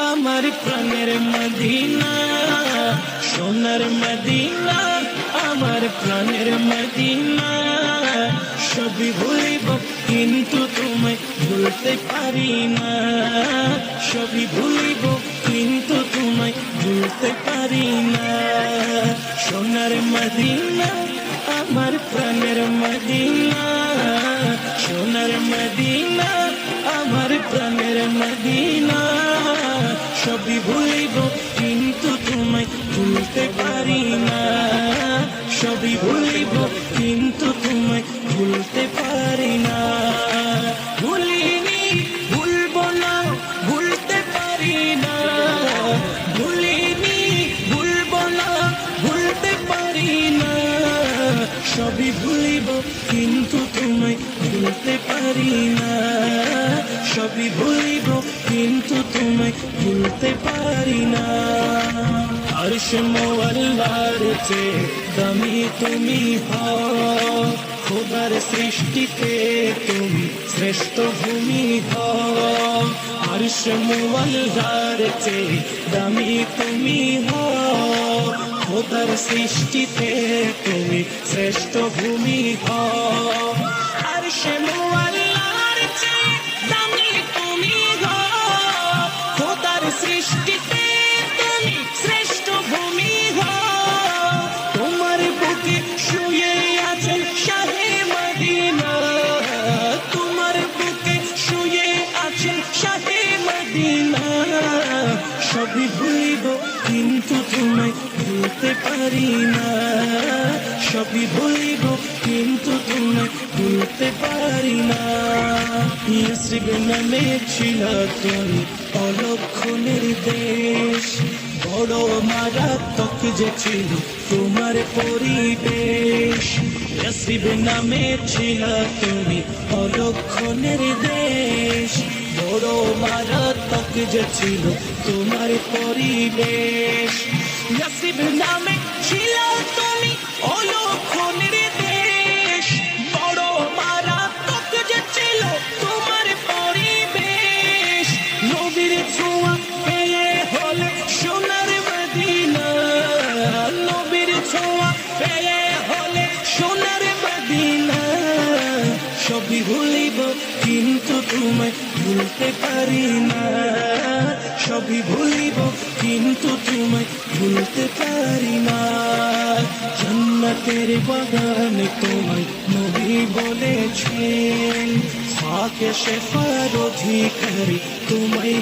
আমার প্রাণের মদিনা, সোনার মদিনা, আমার প্রাণের মদিনা। সবই ভুলিব কিন্তু তোমায় ভুলতে পারি না, সবই ভুলিব কিন্তু তোমায় ভুলতে পারি না। সোনার মদিনা, আমার প্রাণের মদিনা, সোনার মদিনা, আমার প্রাণের মদিনা। সবই ভুলিব কিন্তু তোমায় ভুলতে পারি না, সবই ভুলিব কিন্তু তোমায় ভুলতে পারি না। ভুলিনি, ভুলবো না, ভুলতে পারি না। ভুলিনি, ভুলবো না, ভুলতে পারি না। সবই ভুলিব কিন্তু তোমায় ভুলতে পারি না, সবই ভুলিব কিন্তু তোমায় ভুলতে পারি না। আরশ মোয়াল্লার চেয়ে দামি তুমি হও, খোদার সৃষ্টিতে তুমি শ্রেষ্ঠ ভূমি হও। আরশ মোয়াল্লার চেয়ে দামি তুমি হও, খোদার সৃষ্টিতে তুমি শ্রেষ্ঠ ভূমি হও। আরশ মোয়াল্লার চেয়ে দামি তুমি হও, খোদার সৃষ্টিতে তুমি শ্রেষ্ঠ ভূমি হও। তোমার বুকে শুয়ে আছেন শাহে মদিনা, তোমার বুকে শুয়ে আছেন শাহে মদিনা। সবই ভুলিব কিন্তু তোমায় ভুলতে পারি না, সবই ভুলিব কিন্তু তোমায় ভুলতে পারি না। ইয়াসরিব নামে ছিল তুমি অলক্ষণের দেশ, বড় মারাত্মক যে ছিল তোমার পরিবেশ। ইয়াসরিব নামে ছিল তুমি অলক্ষণের দেশ, বড় মারাত্মক যে ছিল তোমার পরিবেশ। ইয়াসরিব নামে ছিল তুমি অলক্ষণের দেশ, বড় মারাত্মক যে ছিল তোমার পরিবেশ। নবীর ছোঁয়া পেয়ে হলে সোনার মদিনা, নবীর ছোঁয়া পেয়ে হলে সোনার মদিনা। সবই ভুলিব কিন্তু তোমায় ভুলতে পারি না, সবই ভুলিব কিন্তু তোমায় ভুলতে পারি না। জান্নাতের বাগান তোমায় নবী বলেছেন, খাকে শেফার অধিকারী তোমায়